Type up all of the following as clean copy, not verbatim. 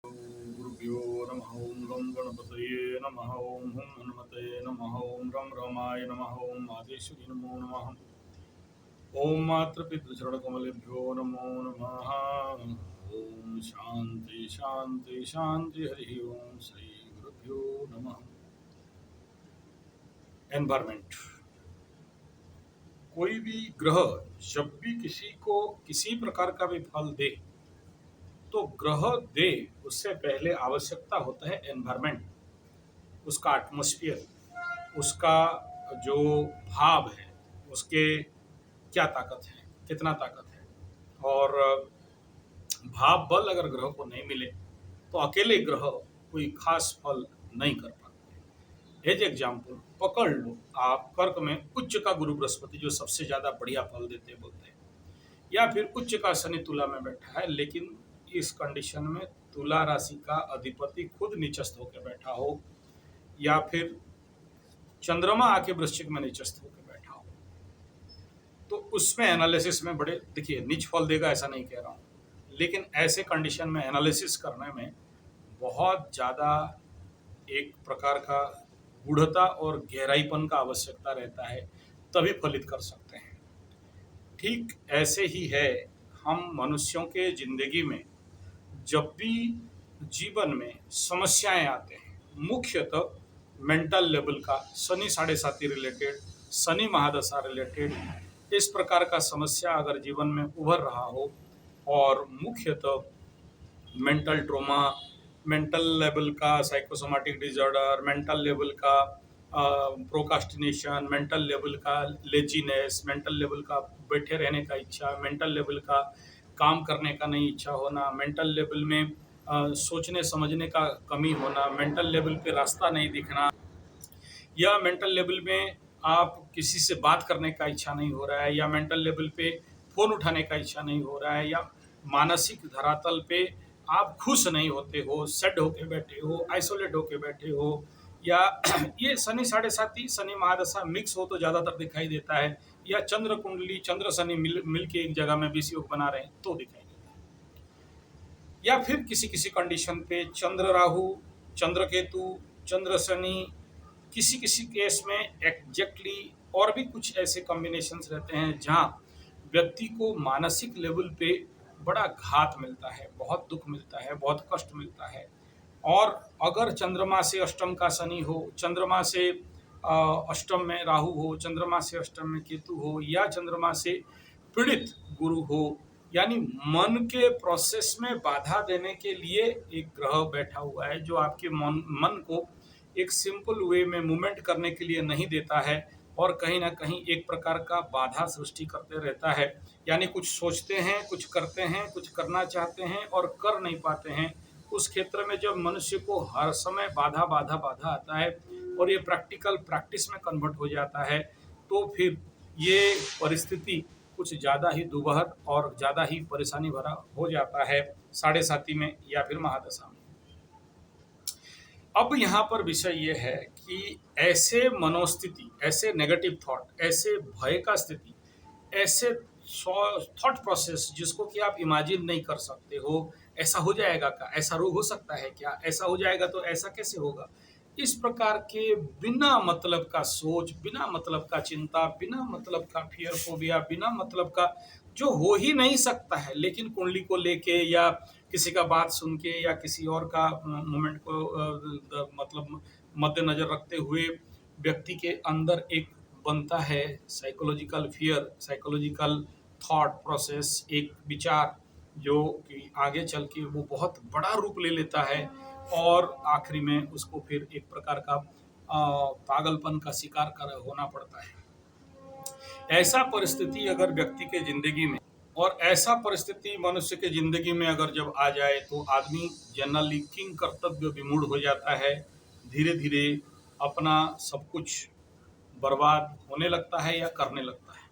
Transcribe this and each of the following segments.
गुरुभ्यो नमः। ओं गं गणपतये नमः। ओं हुं हनुमते नमः। ओं रं रमाय नमः। ओं आदेश्वरी नमो नमः। ओं मातृपितृचरणकमलेभ्यो नमो नमः। ओं शांति शांति शांति। हरि ओं श्री गुरुभ्यो नमः। एनवायरमेंट, कोई भी ग्रह जब भी किसी को किसी प्रकार का भी फल दे तो ग्रह दे उससे पहले आवश्यकता होता है एनवायरमेंट, उसका एटमॉस्फेयर, उसका जो भाव है, उसके क्या ताकत है, कितना ताकत है। और भाव बल अगर ग्रह को नहीं मिले तो अकेले ग्रह कोई खास फल नहीं कर पाते। एज एग्जाम्पल पकड़ लो, आप कर्क में उच्च का गुरु बृहस्पति जो सबसे ज्यादा बढ़िया फल देते बोलते हैं, या फिर उच्च का शनि तुला में बैठा है, लेकिन इस कंडीशन में तुला राशि का अधिपति खुद नीचस्थ होकर बैठा हो, या फिर चंद्रमा आके वृश्चिक में नीचस्थ होकर बैठा हो, तो उसमें एनालिसिस में बड़े, देखिए नीच फल देगा ऐसा नहीं कह रहा हूँ, लेकिन ऐसे कंडीशन में एनालिसिस करने में बहुत ज़्यादा एक प्रकार का गूढ़ता और गहराईपन का आवश्यकता रहता है, तभी फलित कर सकते हैं। ठीक ऐसे ही है, हम मनुष्यों के जिंदगी में जब भी जीवन में समस्याएं आते हैं, मुख्यतः मेंटल लेवल का, शनि 7.5 रिलेटेड, शनि महादशा रिलेटेड, इस प्रकार का समस्या अगर जीवन में उभर रहा हो, और मुख्यतः मेंटल ट्रोमा, मेंटल लेवल का साइकोसोमेटिक डिसऑर्डर, मेंटल लेवल का प्रोकास्टिनेशन, मेंटल लेवल का लेजीनेस, मेंटल लेवल का बैठे रहने का इच्छा, मेंटल लेवल का काम करने का नहीं इच्छा होना, मेंटल लेवल में सोचने समझने का कमी होना, मेंटल लेवल पे रास्ता नहीं दिखना, या मेंटल लेवल में आप किसी से बात करने का इच्छा नहीं हो रहा है, या मेंटल लेवल पे फोन उठाने का इच्छा नहीं हो रहा है, या मानसिक धरातल पे आप खुश नहीं होते हो, सेड होके बैठे हो, आइसोलेट होके बैठे हो, या ये शनि 7.5 शनि महादशा मिक्स हो तो ज्यादातर दिखाई देता है, या चंद्र कुंडली चंद्र शनि मिल के एक जगह में विष योग बना रहे हैं तो दिखाई देता है, या फिर किसी किसी कंडीशन पे चंद्र राहु, चंद्र केतु, चंद्र शनि, किसी किसी केस में एग्जैक्टली और भी कुछ ऐसे कॉम्बिनेशंस रहते हैं जहां व्यक्ति को मानसिक लेवल पे बड़ा घात मिलता है, बहुत दुख मिलता है, बहुत कष्ट मिलता है। और अगर चंद्रमा से अष्टम का शनि हो, चंद्रमा से अष्टम में राहु हो, चंद्रमा से अष्टम में केतु हो, या चंद्रमा से पीड़ित गुरु हो, यानी मन के प्रोसेस में बाधा देने के लिए एक ग्रह बैठा हुआ है जो आपके मन को एक सिंपल वे में मूवमेंट करने के लिए नहीं देता है, और कहीं ना कहीं एक प्रकार का बाधा सृष्टि करते रहता है। यानी कुछ सोचते हैं, कुछ करते हैं, कुछ करना चाहते हैं और कर नहीं पाते हैं। उस क्षेत्र में जब मनुष्य को हर समय बाधा बाधा बाधा आता है और ये प्रैक्टिस में कन्वर्ट हो जाता है, तो फिर ये परिस्थिति कुछ ज़्यादा ही दुबहर और ज़्यादा ही परेशानी भरा हो जाता है 7.5 में या फिर महादशा में। अब यहाँ पर विषय ये है कि ऐसे मनोस्थिति, ऐसे नेगेटिव थॉट, ऐसे भय का स्थिति, ऐसे थॉट प्रोसेस जिसको कि आप इमेजिन नहीं कर सकते हो, ऐसा हो जाएगा क्या, ऐसा रोग हो सकता है क्या, ऐसा हो जाएगा तो ऐसा कैसे होगा, इस प्रकार के बिना मतलब का सोच, बिना मतलब का चिंता, बिना मतलब का फियर फोबिया, बिना मतलब का जो हो ही नहीं सकता है, लेकिन कुंडली को लेके या किसी का बात सुन के या किसी और का मोमेंट को मतलब मद्देनजर रखते हुए व्यक्ति के अंदर एक बनता है psychological fear, psychological thought process, एक विचार जो कि आगे चल के वो बहुत बड़ा रूप ले लेता है, और आखिरी में उसको फिर एक प्रकार का पागलपन का शिकार कर होना पड़ता है। ऐसा परिस्थिति अगर व्यक्ति के जिंदगी में, और ऐसा परिस्थिति मनुष्य के जिंदगी में अगर जब आ जाए तो आदमी जनरली किंग कर्तव्य विमूढ़ हो जाता है, धीरे धीरे अपना सब कुछ बर्बाद होने लगता है या करने लगता है।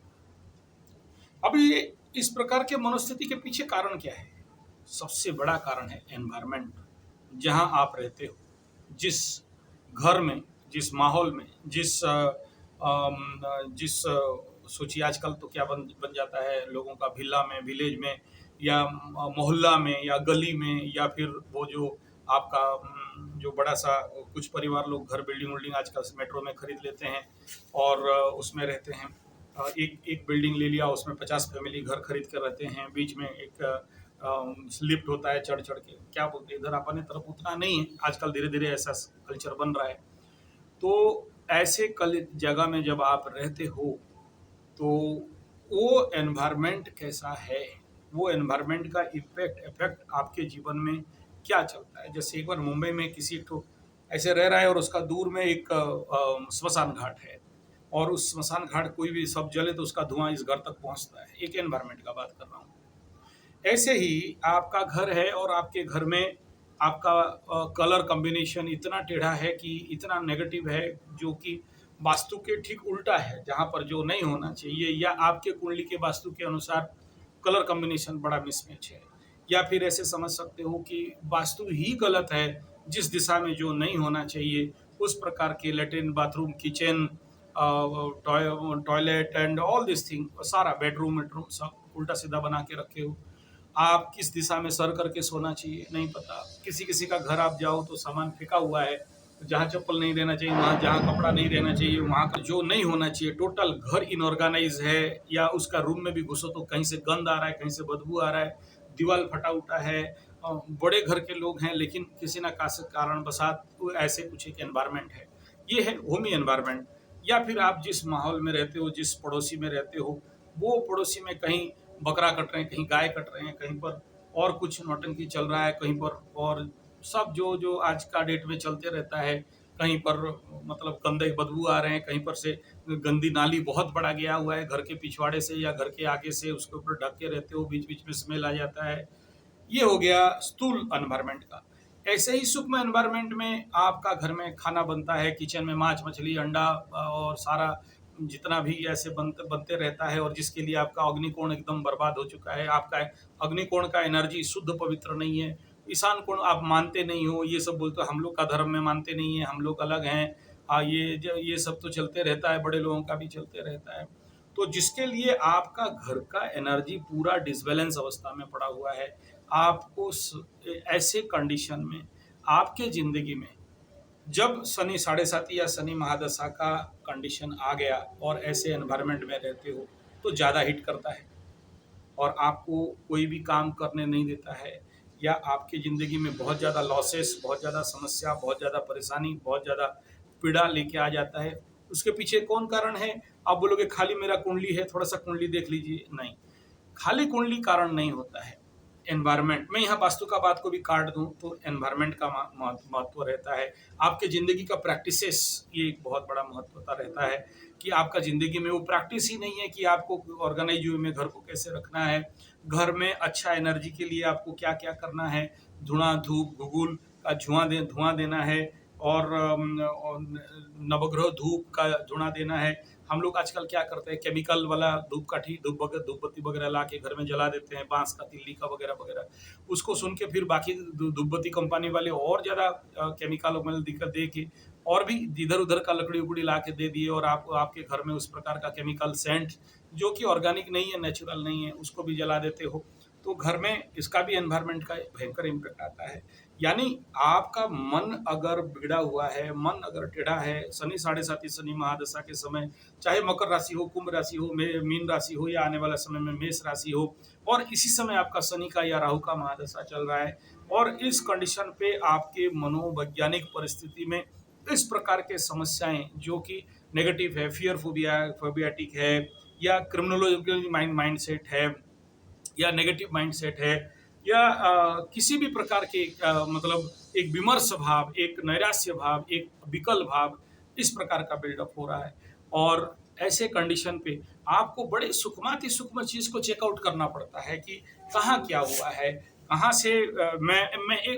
अब ये इस प्रकार के मनोस्थिति के पीछे कारण क्या है? सबसे बड़ा कारण है एनवायरनमेंट, जहां आप रहते हो, जिस घर में, जिस माहौल में, जिस सोचिए आजकल तो क्या बन जाता है लोगों का, विला में, विलेज में या मोहल्ला में या गली में, या फिर वो जो आपका जो बड़ा सा कुछ परिवार लोग घर बिल्डिंग विल्डिंग आजकल मेट्रो में खरीद लेते हैं और उसमें रहते हैं। एक एक बिल्डिंग ले लिया, उसमें 50 फैमिली घर खरीद कर रहते हैं, बीच में एक लिफ्ट होता है, चढ़ चढ़ के क्या बोलते हैं, इधर अपने तरफ उतना नहीं है, आजकल धीरे धीरे ऐसा कल्चर बन रहा है। तो ऐसे कल जगह में जब आप रहते हो तो वो एनवायरनमेंट कैसा है, वो एनवायरनमेंट का इफेक्ट आपके जीवन में क्या चलता है। जैसे एक बार मुंबई में किसी को ऐसे रह रहा है और उसका दूर में एक स्मशान घाट है, और उस स्मशान घाट कोई भी सब जले तो उसका धुआं इस घर तक पहुंचता है। एक एनवायरनमेंट का बात कर रहा हूँ। ऐसे ही आपका घर है और आपके घर में आपका कलर कॉम्बिनेशन इतना टेढ़ा है कि इतना नेगेटिव है, जो कि वास्तु के ठीक उल्टा है, जहाँ पर जो नहीं होना चाहिए, या आपके कुंडली के वास्तु के अनुसार कलर कॉम्बिनेशन बड़ा मिसमैच है। या फिर ऐसे समझ सकते हो कि वास्तु ही गलत है, जिस दिशा में जो नहीं होना चाहिए उस प्रकार के latrine, bathroom, kitchen, toilet and all this thing, सारा बेडरूम वेडरूम सब उल्टा सीधा बना के रखे हो। आप किस दिशा में सर करके सोना चाहिए नहीं पता। किसी किसी का घर आप जाओ तो सामान फेंका हुआ है, जहाँ चप्पल नहीं रहना चाहिए वहाँ, जहाँ कपड़ा नहीं रहना चाहिए वहाँ का जो नहीं होना चाहिए, टोटल घर इनऑर्गेनाइज है। या उसका रूम में भी घुसो तो कहीं से गंद आ रहा है, कहीं से बदबू आ रहा है, दीवार फटा उटा है। बड़े घर के लोग हैं लेकिन किसी न कारण बसात ऐसे कुछ एक एनवायरनमेंट है। ये है होमी एनवायरनमेंट। या फिर आप जिस माहौल में रहते हो, जिस पड़ोसी में रहते हो, वो पड़ोसी में कहीं बकरा कट रहे हैं, कहीं गाय कट रहे हैं, कहीं पर और कुछ नौटंकी चल रहा है, कहीं पर और सब जो जो आज का डेट में चलते रहता है। कहीं पर मतलब गंदे बदबू आ रहे हैं, कहीं पर से गंदी नाली बहुत बड़ा गया हुआ है घर के पिछवाड़े से या घर के आगे से, उसके ऊपर ढक के रहते हो, बीच बीच में स्मेल आ जाता है। ये हो गया स्थूल एनवायरनमेंट का। ऐसे ही सूक्ष्म एनवायरनमेंट में आपका घर में खाना बनता है, किचन में मांस मछली अंडा और सारा जितना भी ऐसे बनते बनते रहता है, और जिसके लिए आपका अग्निकोण एकदम बर्बाद हो चुका है। आपका अग्निकोण का एनर्जी शुद्ध पवित्र नहीं है। ईशान कोण आप मानते नहीं हो, ये सब बोलते हो हम लोग का धर्म में मानते नहीं है, हम लोग अलग हैं। ये सब तो चलते रहता है, बड़े लोगों का भी चलते रहता है। तो जिसके लिए आपका घर का एनर्जी पूरा डिसबैलेंस अवस्था में पड़ा हुआ है। आपको ऐसे कंडीशन में आपके जिंदगी में जब शनि साढ़े साती या शनि महादशा का कंडीशन आ गया और ऐसे एनवायरनमेंट में रहते हो तो ज़्यादा हिट करता है, और आपको कोई भी काम करने नहीं देता है, या आपकी ज़िंदगी में बहुत ज़्यादा लॉसेस, बहुत ज़्यादा समस्या, बहुत ज़्यादा परेशानी, बहुत ज़्यादा पीड़ा लेके आ जाता है। उसके पीछे कौन कारण है? आप बोलोगे खाली मेरा कुंडली है, थोड़ा सा कुंडली देख लीजिए। नहीं, खाली कुंडली कारण नहीं होता है। एनवायरनमेंट, मैं यहाँ वास्तु का बात को भी काट दूं तो एनवायरनमेंट का महत्व रहता है। आपके ज़िंदगी का प्रैक्टिसेस, ये एक बहुत बड़ा महत्वता रहता है कि आपका ज़िंदगी में वो प्रैक्टिस ही नहीं है कि आपको ऑर्गेनाइज वे में घर को कैसे रखना है, घर में अच्छा एनर्जी के लिए आपको क्या क्या करना है, धुआं धूप घुगुल का धुआं देना है, और नवग्रह धूप का धुआं देना है। हम लोग आजकल क्या करते हैं, केमिकल वाला धूप काठी, धूप बत्ती वगैरह ला के घर में जला देते हैं, बांस का, तिल्ली का वगैरह वगैरह। उसको सुन के फिर बाकी धूप बत्ती कंपनी वाले और ज़्यादा केमिकल वगैरह दिक्कत दे के और भी इधर उधर का लकड़ी उकड़ी ला के दे दिए, और आपके घर में उस प्रकार का केमिकल सेंट जो कि ऑर्गेनिक नहीं है, नेचुरल नहीं है, उसको भी जला देते हो। तो घर में इसका भी एनवायरनमेंट का भयंकर इम्पैक्ट आता है। यानी आपका मन अगर बिगड़ा हुआ है, मन अगर टेढ़ा है, शनि साढ़े साती शनि महादशा के समय, चाहे मकर राशि हो, कुंभ राशि हो, मीन राशि हो, या आने वाला समय में मेष राशि हो, और इसी समय आपका शनि का या राहु का महादशा चल रहा है, और इस कंडीशन पे आपके मनोवैज्ञानिक परिस्थिति में इस प्रकार के समस्याएं जो कि नेगेटिव है, फियर फोबियाटिक है, या क्रिमिनोलॉजिकल माइंडसेट है, या नेगेटिव माइंडसेट है, या किसी भी प्रकार के मतलब एक विमर्श भाव, एक नैराश्य भाव, एक विकल भाव, इस प्रकार का बिल्डअप हो रहा है। और ऐसे कंडीशन पे आपको बड़े सूक्ष्माति सूक्ष्म चीज़ को चेकआउट करना पड़ता है कि कहाँ क्या हुआ है, कहाँ से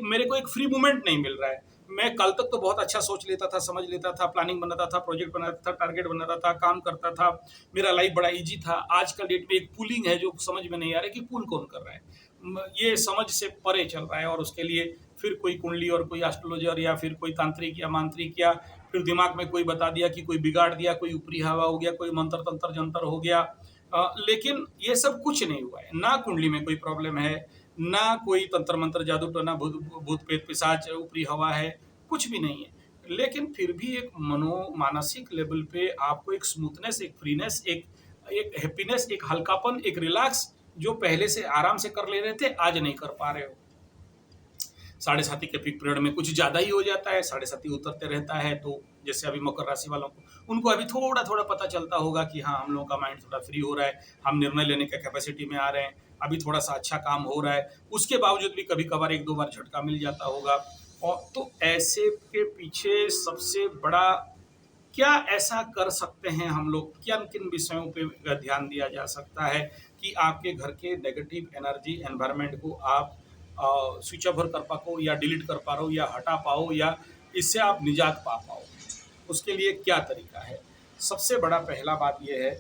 मेरे को एक फ्री मूवमेंट नहीं मिल रहा है। मैं कल तक तो बहुत अच्छा सोच लेता था, समझ लेता था, प्लानिंग बनाता था, प्रोजेक्ट बनाता था, टारगेट बनाता था, काम करता था, मेरा लाइफ बड़ा इजी था। आज का डेट में एक पुलिंग है जो समझ में नहीं आ रहा है कि पुल कौन कर रहा है, ये समझ से परे चल रहा है। और उसके लिए फिर कोई कुंडली और कोई एस्ट्रोलॉजर या फिर कोई तांत्रिक या मांत्रिक, या फिर दिमाग में कोई बता दिया कि कोई बिगाड़ दिया, कोई ऊपरी हवा हो गया, कोई मंत्र तंत्र जंतर हो गया, लेकिन ये सब कुछ नहीं हुआ है, ना कुंडली में कोई प्रॉब्लम है, ना कोई तंत्र मंत्र जादू टोना भूत भूत प्रेत पिशाच ऊपरी हवा है, कुछ भी नहीं है। लेकिन फिर भी एक मानसिक लेवल पे आपको एक स्मूथनेस, एक फ्रीनेस, एक हैप्पीनेस, एक हल्कापन, एक रिलैक्स जो पहले से आराम से कर ले रहे थे, आज नहीं कर पा रहे हो। साढ़े साथी के पीक पीरियड में कुछ ज़्यादा ही हो जाता है, साढ़े साथी उतरते रहता है, तो जैसे अभी मकर राशि वालों को, उनको अभी थोड़ा थोड़ा पता चलता होगा कि हाँ, हम लोगों का माइंड थोड़ा फ्री हो रहा है, हम निर्णय लेने के कैपेसिटी में आ रहे हैं, अभी थोड़ा सा अच्छा काम हो रहा है। उसके बावजूद भी कभी कभार एक दो बार झटका मिल जाता होगा। और तो ऐसे के पीछे सबसे बड़ा क्या ऐसा कर सकते हैं हम लोग, किन किन विषयों पे ध्यान दिया जा सकता है कि आपके घर के नेगेटिव एनर्जी एनवायरनमेंट को आप स्विच ऑफ कर पाओ, या डिलीट कर पा रहे हो, या हटा पाओ, या इससे आप निजात पा पाओ। उसके लिए क्या तरीका है? सबसे बड़ा पहला बात यह है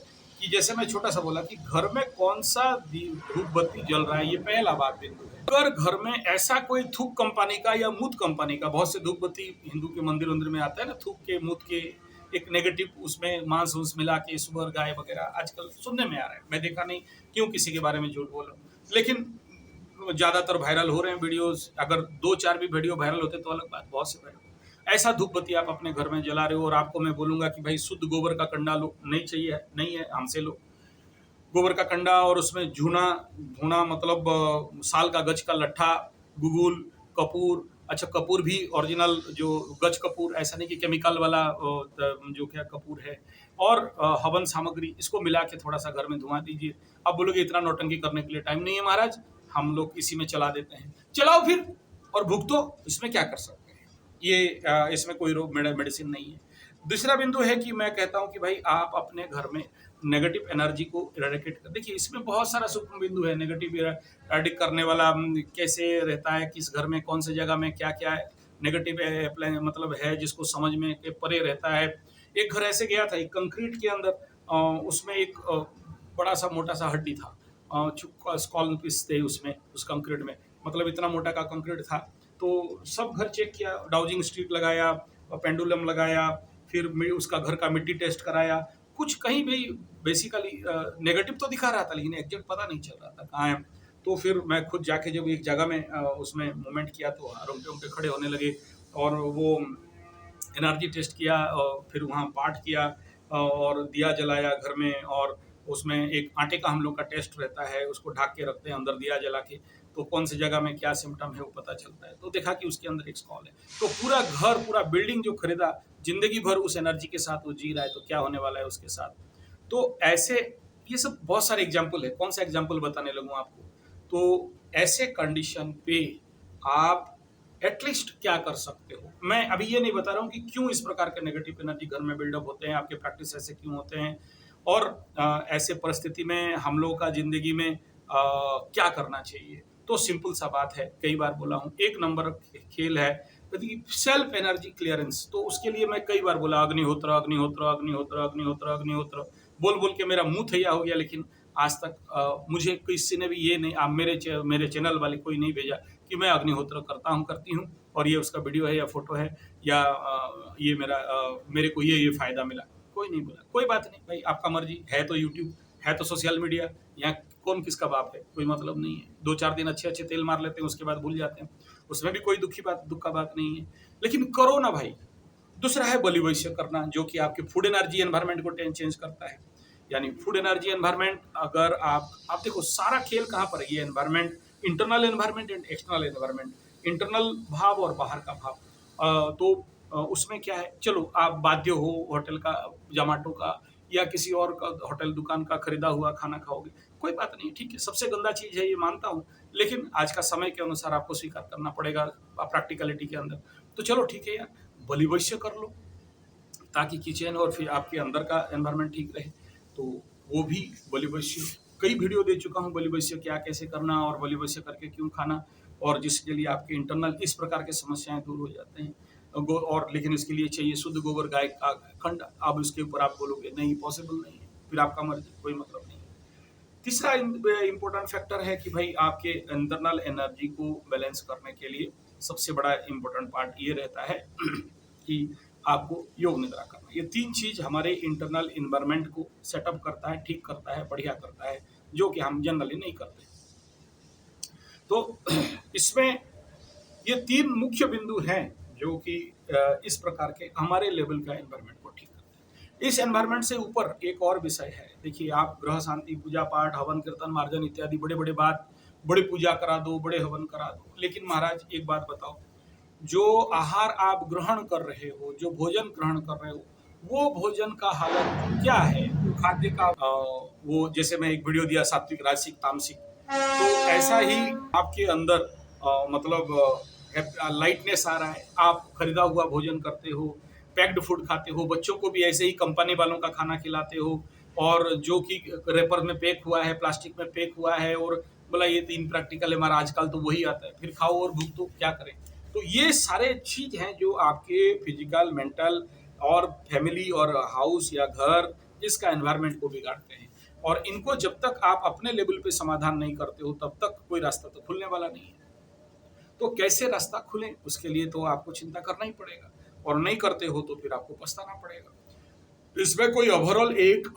कि जैसे मैं छोटा सा बोला कि घर में कौन सा धूप बत्ती जल रहा है, ये पहला बात बिंदु है। अगर घर में ऐसा कोई थूक कंपनी का या मूत कंपनी का, बहुत से धूप बत्ती हिंदू के मंदिर वंदिर में आता है ना, थूक के मूत के एक नेगेटिव उसमें मांस उस मिला के सुअर गाय वगैरह आजकल सुनने में आ रहा है, मैं देखा नहीं, क्यों किसी के बारे में झूठ बोल रहा हूँ, लेकिन ज़्यादातर वायरल हो रहे हैं वीडियोस। अगर दो चार भी वीडियो वायरल होते तो अलग बात, बहुत से वायरल। ऐसा धूप बत्ती आप अपने घर में जला रहे हो, और आपको मैं बोलूंगा कि भाई शुद्ध गोबर का कंडा लो, नहीं चाहिए, नहीं है, हमसे लो गोबर का कंडा, और उसमें झूना भूना, मतलब साल का गज का लट्ठा, गुगुल, कपूर। अच्छा, कपूर भी ओरिजिनल जो गज कपूर, ऐसा नहीं कि केमिकल वाला जो क्या कपूर है, और हवन सामग्री, इसको मिला के थोड़ा सा घर में धुआं दीजिए। अब बोलोगे इतना नौटंकी करने के लिए टाइम नहीं है महाराज, हम लोग इसी में चला देते हैं, चलाओ फिर और भुगतो, इसमें क्या कर सकते हैं, ये इसमें कोई रोग मेडिसिन नहीं है। दूसरा बिंदु है कि मैं कहता हूं कि भाई आप अपने घर में नेगेटिव एनर्जी को इरेडिकेट कर, देखिए इसमें बहुत सारा सूक्ष्म बिंदु है। नेगेटिव इरेडिक करने वाला कैसे रहता है, किस घर में कौन सी जगह में क्या क्या है नेगेटिव मतलब है, जिसको समझ में के परे रहता है। एक घर ऐसे गया था, एक कंक्रीट के अंदर उसमें एक बड़ा सा मोटा सा हड्डी था, स्कॉल पीस थे उसमें, उस कंक्रीट में, मतलब इतना मोटा का कंक्रीट था। तो सब घर चेक किया, डाउजिंग स्ट्रीट लगाया, पेंडुलम लगाया, फिर उसका घर का मिट्टी टेस्ट कराया, कुछ कहीं भी बेसिकली नेगेटिव तो दिखा रहा था, लेकिन एग्जैक्ट पता नहीं चल रहा था कहाँ है। तो फिर मैं खुद जाके जब एक जगह में उसमें मूवमेंट किया, तो रोंगटे रोंगटे खड़े होने लगे, और वो एनर्जी टेस्ट किया, और फिर वहाँ पाठ किया, और दिया जलाया घर में, और उसमें एक आटे का हम लोग का टेस्ट रहता है, उसको ढक के रखते हैं अंदर दिया जला के, तो कौन सी जगह में क्या सिम्टम है वो पता चलता है। तो देखा कि उसके अंदर एक स्कॉल है। तो पूरा घर, पूरा बिल्डिंग जो खरीदा, जिंदगी भर उस एनर्जी के साथ वो जी रहा है, तो क्या होने वाला है उसके साथ। तो ऐसे ये सब बहुत सारे एग्जाम्पल है, कौन सा एग्जाम्पल बताने लगूँ आपको। तो ऐसे कंडीशन पे आप एटलीस्ट क्या कर सकते हो, मैं अभी ये नहीं बता रहा हूँ कि क्यों इस प्रकार के नेगेटिव एनर्जी घर में बिल्डअप होते हैं, आपके प्रैक्टिस ऐसे क्यों होते हैं, और ऐसे परिस्थिति में हम लोगों का जिंदगी में क्या करना चाहिए। तो सिंपल सा बात है, कई बार बोला हूँ, एक नंबर खेल है सेल्फ एनर्जी क्लियरेंस। तो उसके लिए मैं कई बार बोला अग्निहोत्र अग्निहोत्र अग्निहोत्र अग्निहोत्र अग्निहोत्र, बोल बोल के मेरा मुंह थैया हो गया, लेकिन आज तक मुझे किसी ने भी ये नहीं, आप मेरे चैनल वाले कोई नहीं भेजा कि मैं अग्निहोत्र करता हूँ, करती हूँ, और ये उसका वीडियो है या फोटो है, या ये मेरे को ये फ़ायदा मिला, कोई नहीं बोला। कोई बात नहीं भाई, आपका मर्जी है, तो यूट्यूब है, तो सोशल मीडिया, यहाँ कौन किसका बाप है, कोई मतलब नहीं है। दो चार दिन अच्छे अच्छे तेल मार लेते हैं, उसके बाद भूल जाते हैं, उसमें भी कोई दुख का बात नहीं है, लेकिन करो ना भाई। दूसरा है बलि वैश्य करना, जो कि आपके फूड एनर्जी एनवायरनमेंट को चेंज करता है। यानी फूड एनर्जी एनवायरनमेट, अगर आप देखो सारा खेल कहाँ पर है, ये environment, internal environment and external environment, internal भाव और बाहर का भाव। तो उसमें क्या है, चलो आप बाध्य हो होटल का, जोमेटो का, या किसी और का होटल दुकान का खरीदा हुआ खाना खाओगे, कोई बात नहीं, ठीक है, सबसे गंदा चीज़ है ये मानता हूँ, लेकिन आज का समय के अनुसार आपको स्वीकार करना पड़ेगा प्रैक्टिकलिटी के अंदर। तो चलो ठीक है यार, बलि वैश्य कर लो, ताकि किचन और फिर आपके अंदर का एनवायरनमेंट ठीक रहे। तो वो भी बलि वैश्य, कई वीडियो दे चुका हूँ, बलि वैश्य क्या कैसे करना, और बलि वैश्य करके क्यों खाना, और जिसके लिए आपके इंटरनल इस प्रकार के समस्याएं दूर हो जाते हैं। और लेकिन इसके लिए चाहिए शुद्ध गोबर गाय का खंड। अब इसके ऊपर आप बोलोगे नहीं, पॉसिबल नहीं है, फिर आपका मर्जी, कोई मतलब नहीं है। तीसरा इम्पोर्टेंट फैक्टर है कि भाई आपके इंटरनल एनर्जी को बैलेंस करने के लिए सबसे बड़ा इम्पोर्टेंट पार्ट ये रहता है कि आपको योग निद्रा करना। ये 3 चीज़ हमारे इंटरनल एनवायरनमेंट को सेटअप करता है, ठीक करता है, बढ़िया करता है, जो कि हम जनरली नहीं करते। तो इसमें ये 3 मुख्य बिंदु हैं जो कि इस प्रकार के हमारे लेवल का एनवायरनमेंट को ठीक करते हैं। इस एनवायरनमेंट से ऊपर एक और विषय है। देखिए, आप ग्रह शांति, पूजा पाठ, हवन कीर्तन, मार्जन इत्यादि बड़े-बड़े बात, बड़ी पूजा करा दो, बड़े हवन करा दो। लेकिन महाराज एक बात बताओ, जो आहार आप ग्रहण कर रहे हो, जो भोजन ग्रहण कर रहे हो, वो भोजन का हालत क्या है? वो खाद्य का वो जैसे मैं एक वीडियो दिया सात्विक, राजसिक, तामसिक, तो ऐसा ही आपके अंदर मतलब लाइटनेस आ रहा है। आप खरीदा हुआ भोजन करते हो, पैक्ड फूड खाते हो, बच्चों को भी ऐसे ही कंपनी वालों का खाना खिलाते हो, और जो कि रेपर में पैक हुआ है, प्लास्टिक में पैक हुआ है, और बोला ये तो इनप्रैक्टिकल है, हमारा आजकल तो वही आता है, फिर खाओ और भुगतो, क्या करें। तो ये सारे चीज हैं जो आपके फिजिकल, मेंटल और फैमिली और हाउस या घर, इसका एनवायरनमेंट को बिगाड़ते हैं। और इनको जब तक आप अपने लेवल पे समाधान नहीं करते हो, तब तक कोई रास्ता तो खुलने वाला नहीं है। तो कैसे रास्ता खुले, उसके लिए तो आपको चिंता करना ही पड़ेगा, और नहीं करते हो तो फिर आपको पछताना पड़ेगा। इसमें कोई ओवरऑल एक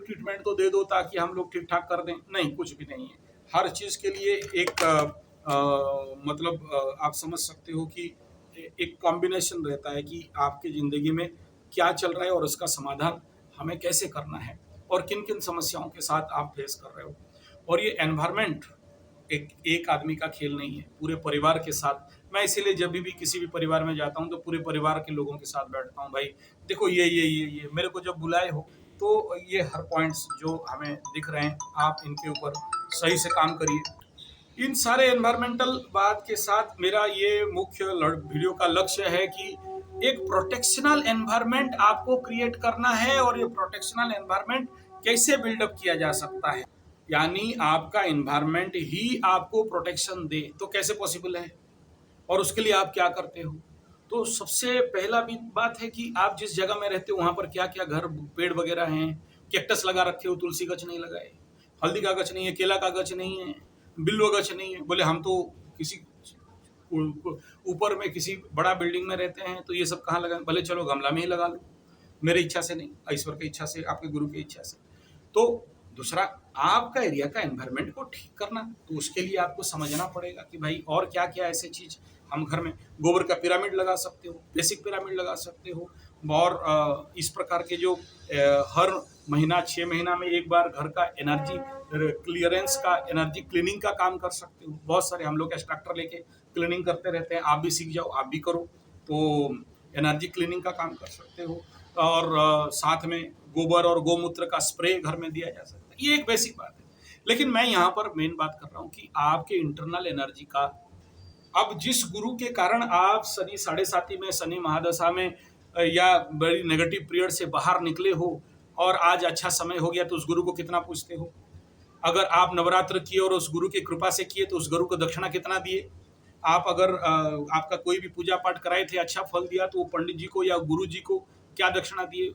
ट्रीटमेंट तो दे दो ताकि हम लोग ठीक ठाक कर दें, नहीं, कुछ भी नहीं है। हर चीज के लिए एक मतलब आप समझ सकते हो कि एक कॉम्बिनेशन रहता है कि आपकी जिंदगी में क्या चल रहा है और उसका समाधान हमें कैसे करना है, और किन किन समस्याओं के साथ आप फेस कर रहे हो। और ये एनवायरनमेंट एक आदमी का खेल नहीं है, पूरे परिवार के साथ। मैं इसीलिए जब भी किसी भी परिवार में जाता हूँ तो पूरे परिवार के लोगों के साथ बैठता हूँ। भाई देखो, ये मेरे को जब बुलाए हो तो ये हर पॉइंट्स जो हमें दिख रहे हैं, आप इनके ऊपर सही से काम करिए। इन सारे एनवायरमेंटल बात के साथ मेरा ये मुख्य वीडियो का लक्ष्य है कि एक प्रोटेक्शनल एनवायरनमेंट आपको क्रिएट करना है, और ये प्रोटेक्शनल एनवायरनमेंट कैसे बिल्डअप किया जा सकता है, यानी आपका एनवायरनमेंट ही आपको प्रोटेक्शन दे, तो कैसे पॉसिबल है, और उसके लिए आप क्या करते हो। तो सबसे पहला भी बात है कि आप जिस जगह में रहते हो वहां पर क्या क्या घर, पेड़ वगैरह हैं, कैक्टस लगा रखे हो, तुलसी गछ नहीं लगाए, हल्दी का गछ नहीं है, केला का गछ नहीं है, बिल्व गछ नहीं है। बोले हम तो किसी ऊपर में किसी बड़ा बिल्डिंग में रहते हैं, तो ये सब कहाँ लगाए, भले चलो गमला में ही लगा लो, मेरी इच्छा से नहीं, ईश्वर की इच्छा से, आपके गुरु की इच्छा से। तो दूसरा, आपका एरिया का एनवायरनमेंट को ठीक करना, तो उसके लिए आपको समझना पड़ेगा कि भाई और क्या क्या ऐसे चीज हम घर में, गोबर का पिरामिड लगा सकते हो, बेसिक पिरामिड लगा सकते हो, और इस प्रकार के जो हर महीना 6 महीना में एक बार घर का एनर्जी क्लियरेंस का, एनर्जी क्लीनिंग का काम कर सकते हो। बहुत सारे हम लोग एक्सट्रैक्टर लेके क्लीनिंग करते रहते हैं, आप भी सीख जाओ, आप भी करो, तो एनर्जी क्लीनिंग का काम कर सकते हो। और साथ में गोबर और गोमूत्र का स्प्रे घर में दिया जा सकता है। ये एक बेसिक बात है। लेकिन मैं यहाँ पर मेन बात कर रहा हूँ कि आपके इंटरनल एनर्जी का, अब जिस गुरु के कारण आप शनि 7.5 में, शनि महादशा में या बड़ी नेगेटिव पीरियड से बाहर निकले हो, और आज अच्छा समय हो गया, तो उस गुरु को कितना पूछते हो। अगर आप नवरात्र किए और उस गुरु की कृपा से किए, तो उस गुरु को दक्षिणा कितना दिए। आप अगर आपका कोई भी पूजा पाठ कराए थे, अच्छा फल दिया, तो वो पंडित जी को या गुरु जी को क्या दक्षिणा दिए,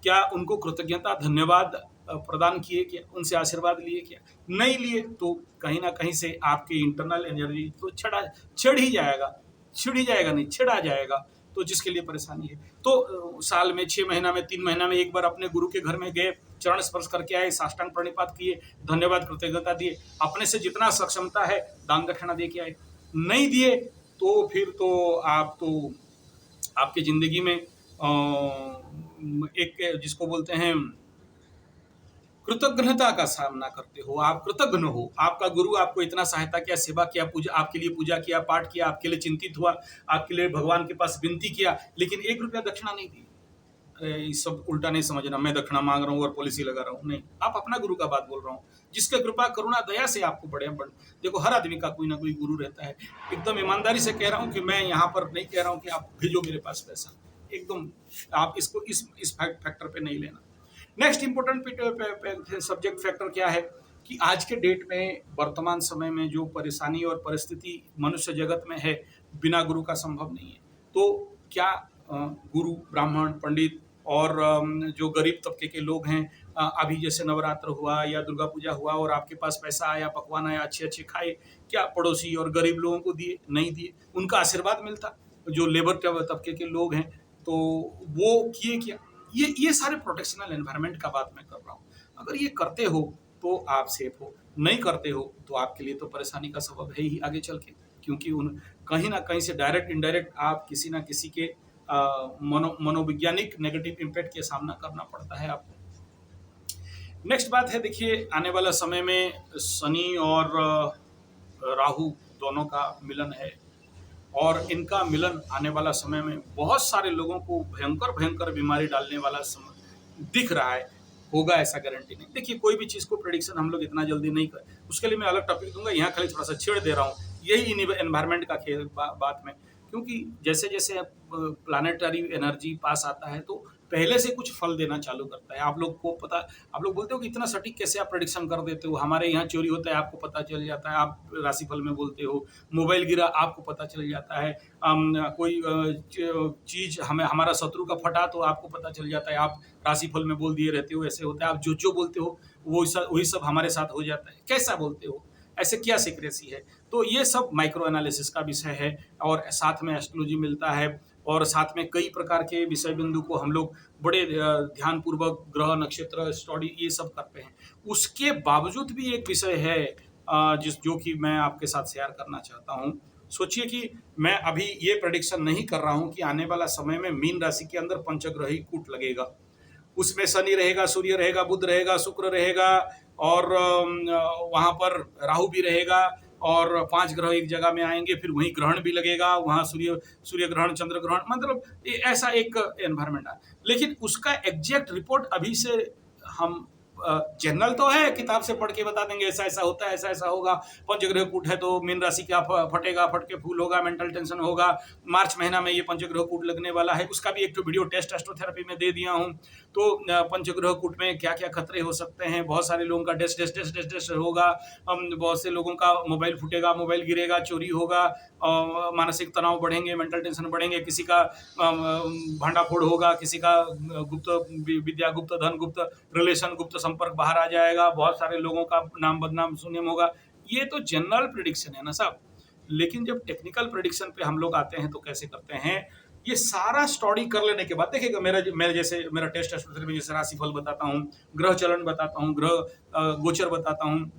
क्या उनको कृतज्ञता धन्यवाद प्रदान किए, क्या उनसे आशीर्वाद लिए, क्या नहीं लिए, तो कहीं ना कहीं से आपकी इंटरनल एनर्जी तो छिड़ ही जाएगा नहीं, छिड़ा जाएगा, तो जिसके लिए परेशानी है। तो साल में 6 महीना में, 3 महीना में एक बार अपने गुरु के घर में गए, चरण स्पर्श करके आए, साष्टांग प्रणिपात किए, धन्यवाद कृतज्ञता दिए, अपने से जितना सक्षमता है दान दक्षिणा दे के आए। नहीं दिए तो फिर तो आप तो आपकी जिंदगी में एक जिसको बोलते हैं कृतज्ञता का सामना करते हो, आप कृतज्ञ हो, आपका गुरु आपको इतना सहायता किया, सेवा किया, पूजा, आपके लिए पूजा किया, पाठ किया, आपके लिए चिंतित हुआ, आपके लिए भगवान के पास विनती किया, लेकिन 1 रुपया दक्षिणा नहीं दी। ये सब उल्टा नहीं समझना, मैं दक्षिणा मांग रहा हूँ और पॉलिसी लगा रहा हूँ, नहीं, आप अपना गुरु का बात बोल रहा हूँ, जिसके कृपा करुणा दया से आपको बड़े देखो, हर आदमी का कोई ना कोई गुरु रहता है। एकदम ईमानदारी से कह रहा हूँ कि मैं यहाँ पर नहीं कह रहा हूँ कि आप भेजो मेरे पास पैसा, एकदम आप इसको इस फैक्टर पे नहीं लेना। नेक्स्ट इंपॉर्टेंट सब्जेक्ट फैक्टर क्या है कि आज के डेट में, वर्तमान समय में जो परेशानी और परिस्थिति मनुष्य जगत में है, बिना गुरु का संभव नहीं है। तो क्या गुरु, ब्राह्मण, पंडित और जो गरीब तबके के लोग हैं, अभी जैसे नवरात्र हुआ या दुर्गा पूजा हुआ और आपके पास पैसा आया, पकवान आया, अच्छे अच्छे खाए, क्या पड़ोसी और गरीब लोगों को दिए? नहीं दिए। उनका आशीर्वाद मिलता। जो लेबर तबके के लोग हैं, तो वो किए क्या, ये सारे प्रोटेक्शनल एनवायरनमेंट का बात मैं कर रहा हूँ। अगर ये करते हो तो आप सेफ हो, नहीं करते हो तो आपके लिए तो परेशानी का सबब है ही आगे चल के, क्योंकि उन कहीं ना कहीं से डायरेक्ट इनडायरेक्ट आप किसी ना किसी के मनोवैज्ञानिक नेगेटिव इम्पैक्ट के सामना करना पड़ता है आपको। नेक्स्ट बात है, देखिए आने वाला समय में शनि और राहु दोनों का मिलन है, और इनका मिलन आने वाला समय में बहुत सारे लोगों को भयंकर भयंकर बीमारी डालने वाला समय दिख रहा है। होगा ऐसा गारंटी नहीं। देखिए कोई भी चीज़ को प्रेडिक्शन हम लोग इतना जल्दी नहीं कर, उसके लिए मैं अलग टॉपिक दूंगा, यहाँ खाली थोड़ा सा छेड़ दे रहा हूँ यही एनवायरनमेंट का खेल बात में, क्योंकि जैसे जैसे प्लानिटरी एनर्जी पास आता है तो पहले से कुछ फल देना चालू करता है। आप लोग को पता, आप लोग बोलते हो कि इतना सटीक कैसे आप प्रेडिक्शन कर देते हो, हमारे यहाँ चोरी होता है आपको पता चल जाता है, आप राशिफल में बोलते हो, मोबाइल गिरा आपको पता चल जाता है, कोई चीज़ हमें हमारा शत्रु का फटा तो आपको पता चल जाता है, आप राशिफल में बोल दिए रहते हो, ऐसे होता है, आप जो बोलते हो वही सब हमारे साथ हो जाता है, कैसा बोलते हो, ऐसे क्या सीक्रेसी है। तो ये सब माइक्रो एनालिसिस का विषय है, और साथ में एस्ट्रोलॉजी मिलता है, और साथ में कई प्रकार के विषय बिंदु को हम लोग बड़े ध्यानपूर्वक ग्रह नक्षत्र स्टडी ये सब करते हैं। उसके बावजूद भी एक विषय है जो कि मैं आपके साथ शेयर करना चाहता हूँ। सोचिए कि मैं अभी ये प्रेडिक्शन नहीं कर रहा हूँ कि आने वाला समय में मीन राशि के अंदर पंचग्रही कूट लगेगा, उसमें शनि रहेगा, सूर्य रहेगा, बुध रहेगा, शुक्र रहेगा, और वहाँ पर राहु भी रहेगा, और 5 ग्रह एक जगह में आएंगे, फिर वहीं ग्रहण भी लगेगा, वहाँ सूर्य ग्रहण, चंद्र ग्रहण, मतलब ऐसा एक एनवायरनमेंट है। लेकिन उसका एग्जैक्ट रिपोर्ट अभी से हम जनरल तो है, किताब से पढ़ के बता देंगे ऐसा ऐसा होता है, ऐसा ऐसा होगा, पंचग्रह कूट है तो मीन राशि क्या फटेगा, फट के फूल होगा, मेंटल टेंशन होगा, मार्च महीना में ये पंचग्रह कूट लगने वाला है, उसका भी एक तो वीडियो टेस्ट एस्ट्रोथेरेपी में दे दिया हूँ। तो पंचग्रह कूट में क्या क्या खतरे हो सकते हैं, बहुत सारे लोगों का डेस्ट होगा, बहुत से लोगों का मोबाइल फूटेगा, मोबाइल गिरेगा, चोरी होगा, मानसिक तनाव बढ़ेंगे, मेंटल टेंशन बढ़ेंगे, किसी का भांडाफोड़ होगा, किसी का गुप्त विद्या, गुप्त धन, गुप्त रिलेशन, गुप्त संपर्क बाहर आ जाएगा, बहुत सारे लोगों का नाम बदनाम सुनने में होगा। ये तो जनरल प्रेडिक्शन है ना साहब। लेकिन जब टेक्निकल प्रेडिक्शन पे हम लोग आते हैं तो कैसे करते हैं, ये सारा स्टडी कर लेने के बाद देखिएगा, मेरा टेस्ट एस्ट्रोथेरेपी जैसे राशिफल बताता हूँ, ग्रह चलन बताता हूँ, ग्रह गोचर बताता हूँ,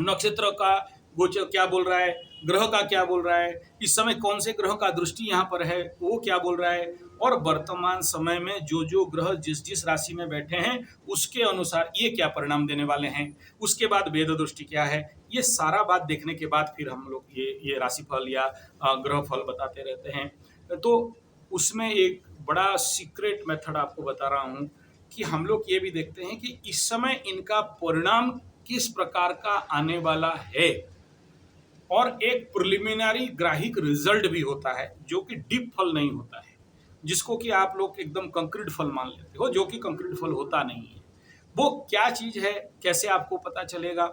नक्षत्र का गोचर क्या बोल रहा है, ग्रह का क्या बोल रहा है, इस समय कौन से ग्रह का दृष्टि यहाँ पर है वो क्या बोल रहा है, और वर्तमान समय में जो ग्रह जिस जिस राशि में बैठे हैं उसके अनुसार ये क्या परिणाम देने वाले हैं, उसके बाद वेद दृष्टि क्या है, ये सारा बात देखने के बाद फिर हम लोग ये राशिफल या ग्रह फल बताते रहते हैं। तो उसमें एक बड़ा सीक्रेट मेथड आपको बता रहा हूँ कि हम लोग ये भी देखते हैं कि इस समय इनका परिणाम किस प्रकार का आने वाला है, और एक प्रिलिमिनरी ग्राहिक रिजल्ट भी होता है जो कि डीप फल नहीं होता है, जिसको कि आप लोग एकदम कंक्रीट फल मान लेते हो, जो कि कंक्रीट फल होता नहीं है। वो क्या चीज है, कैसे आपको पता चलेगा,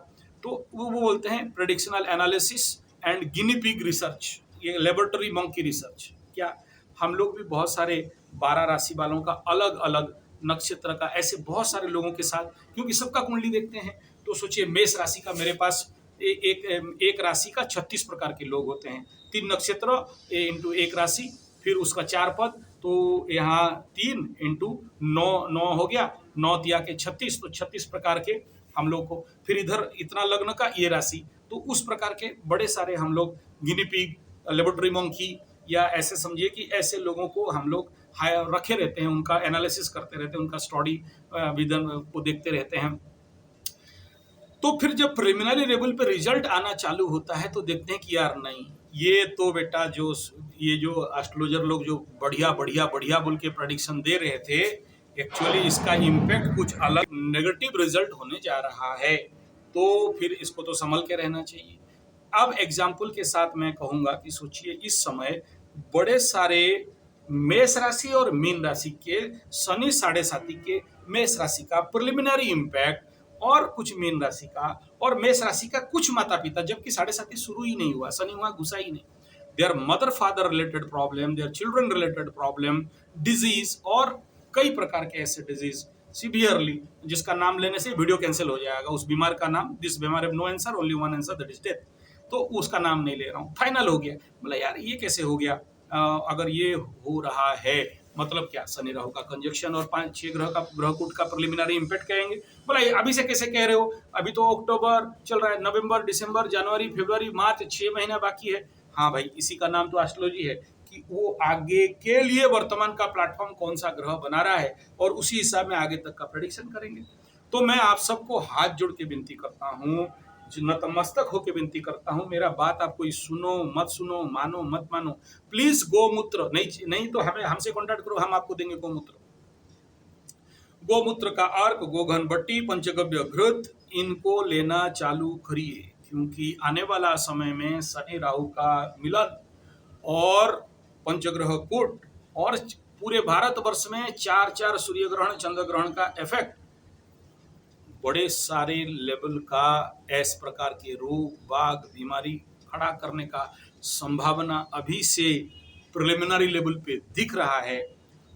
तो वो बोलते हैं predictional analysis and guinea pig research, ये लेबोरेटरी मंकी रिसर्च। क्या हम लोग भी बहुत सारे 12 राशि वालों का अलग अलग नक्षत्र का ऐसे बहुत सारे लोगों के साथ, क्योंकि सबका कुंडली देखते हैं, तो सोचिए मेष राशि का मेरे पास एक राशि का 36 प्रकार के लोग होते हैं, 3 नक्षत्र इंटू एक राशि, फिर उसका 4 पद, तो यहाँ 3 इंटू 9 हो गया, 9 दिया के 36, तो 36 प्रकार के हम लोग को, फिर इधर इतना लग्न का ये राशि, तो उस प्रकार के बड़े सारे हम लोग गिनी पिग, लेबोरेटरी मंकी, या ऐसे समझिए कि ऐसे लोगों को हम लोग रखे रहते हैं, उनका एनालिसिस करते रहते हैं, उनका स्टडी विधन को देखते रहते हैं। तो फिर जब प्रिलिमिनरी लेवल पे रिजल्ट आना चालू होता है तो देखते हैं कि यार नहीं, ये तो बेटा ये जो एस्ट्रोलॉजर लोग जो बढ़िया बढ़िया बढ़िया बोल के प्रेडिक्शन दे रहे थे, एक्चुअली इसका इम्पैक्ट कुछ अलग नेगेटिव रिजल्ट होने जा रहा है, तो फिर इसको तो संभल के रहना चाहिए। अब एग्जाम्पल के साथ मैं कहूँगा कि सोचिए इस समय बड़े सारे मेष राशि और मीन राशि के शनि 7.5 के मेष राशि का प्रिलिमिनरी इम्पैक्ट, और कुछ मीन राशि का और मेष राशि का कुछ माता पिता, जबकि 7.5 शुरू ही नहीं हुआ, शनि वहां घुसा ही नहीं, there mother father related problem, their children related problem, disease, और कई प्रकार के ऐसे डिजीज सीवियरली जिसका नाम लेने से वीडियो कैंसिल हो जाएगा, उस बीमार का नाम, दिस बीमार have no answer, only one answer, that is death, तो उसका नाम नहीं ले रहा हूँ, फाइनल हो गया। बोला यार ये कैसे हो गया, अगर ये हो रहा है मतलब क्या, शनि राहु का कंजक्शन और 5-6 ग्रहकूट का प्रिलिमिनरी इम्पैक्ट कहेंगे। बोला अभी से कैसे कह रहे हो, अभी तो अक्टूबर चल रहा है, नवंबर, दिसंबर, जनवरी, फरवरी, मार्च, 6 महीना बाकी है। हाँ भाई, इसी का नाम तो एस्ट्रोलॉजी है कि वो आगे के लिए वर्तमान का प्लेटफॉर्म कौन सा ग्रह बना रहा है और उसी हिसाब में आगे तक का प्रेडिक्शन करेंगे। तो मैं आप सबको हाथ जोड़ के विनती करता हूँ, नतमस्तक होकर विनती करता हूँ, मेरा बात आप कोई सुनो मत सुनो, मानो मत मानो, प्लीज गोमूत्र नहीं तो हमें हमसे कांटेक्ट करो, हम आपको देंगे गोमूत्र। गोमूत्र का अर्क, गोघन बट्टी, पंचगव्य घृत, इनको लेना चालू करिए, क्योंकि आने वाला समय में शनि राहु का मिलन और पंचग्रह कूट और पूरे भारतवर्ष में 4-4 सूर्य ग्रहण चंद्र ग्रहण का इफेक्ट, बड़े सारे लेवल का इस प्रकार के रोग बाग बीमारी खड़ा करने का संभावना अभी से प्रिलिमिनरी लेवल पे दिख रहा है।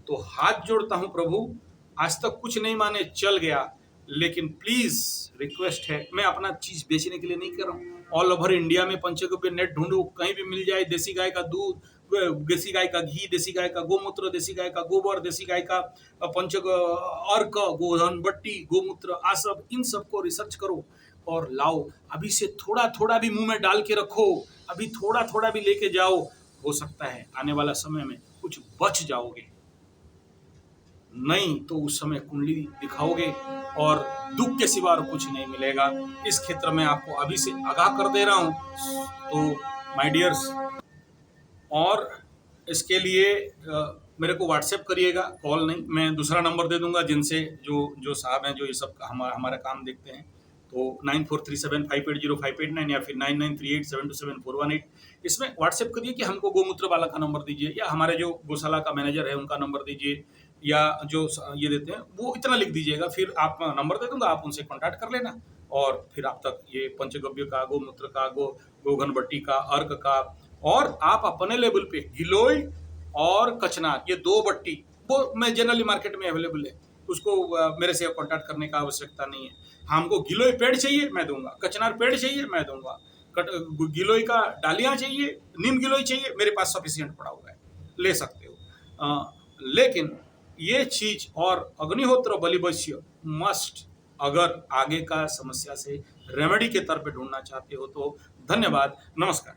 तो हाथ जोड़ता हूं प्रभु, आज तक कुछ नहीं माने चल गया, लेकिन प्लीज रिक्वेस्ट है, मैं अपना चीज बेचने के लिए नहीं कर रहा हूँ। ऑल ओवर इंडिया में पंचगव्य नेट ढूंढो, कहीं भी मिल जाए, देसी गाय का दूध, देसी गाय का घी, देसी गाय का गोमूत्र, देसी गाय का गोबर, देसी गाय का अर्क, गोधन बट्टी, गोमूत्र, आ सब, इन सबको रिसर्च करो और लाओ। अभी से थोड़ा थोड़ा भी मुंह में डाल के रखो, अभी थोड़ा थोड़ा भी लेके जाओ, हो सकता है आने वाला समय में कुछ बच जाओगे, नहीं तो उस समय कुंडली दिखाओगे और दुख के सिवा और कुछ नहीं मिलेगा। इस क्षेत्र में आपको अभी से आगाह कर दे रहा हूं। तो माय डियर्स, और इसके लिए मेरे को व्हाट्सएप करिएगा, कॉल नहीं, मैं दूसरा नंबर दे दूंगा जिनसे जो साहब हैं जो ये सब हमारा काम देखते हैं, तो 9437580589 या फिर 9938727418, इसमें व्हाट्सएप करिए कि हमको गोमूत्र वाला का नंबर दीजिए, या हमारे जो गौशाला का मैनेजर है उनका नंबर दीजिए, या जो ये देते हैं वो इतना लिख दीजिएगा, फिर आप नंबर दे दूंगा, आप उनसे कांटेक्ट कर लेना और फिर आप तक ये पंचगव्य का, गोमूत्र का, गोघन बट्टी का, अर्क का, और आप अपने लेवल पे गिलोय और कचनार, ये 2 बट्टी वो मैं जनरली मार्केट में अवेलेबल है, उसको मेरे से कांटेक्ट करने का आवश्यकता नहीं है। हमको गिलोय पेड़ चाहिए मैं दूंगा, कचनार पेड़ चाहिए मैं दूंगा, गिलोय का डालियां चाहिए, नीम गिलोय चाहिए, मेरे पास सफिशिएंट पड़ा हुआ है, ले सकते हो। लेकिन ये चीज और अग्निहोत्र बलिवश्य मस्ट, अगर आगे का समस्या से रेमेडी के तौर पे ढूंढना चाहते हो तो। धन्यवाद, नमस्कार।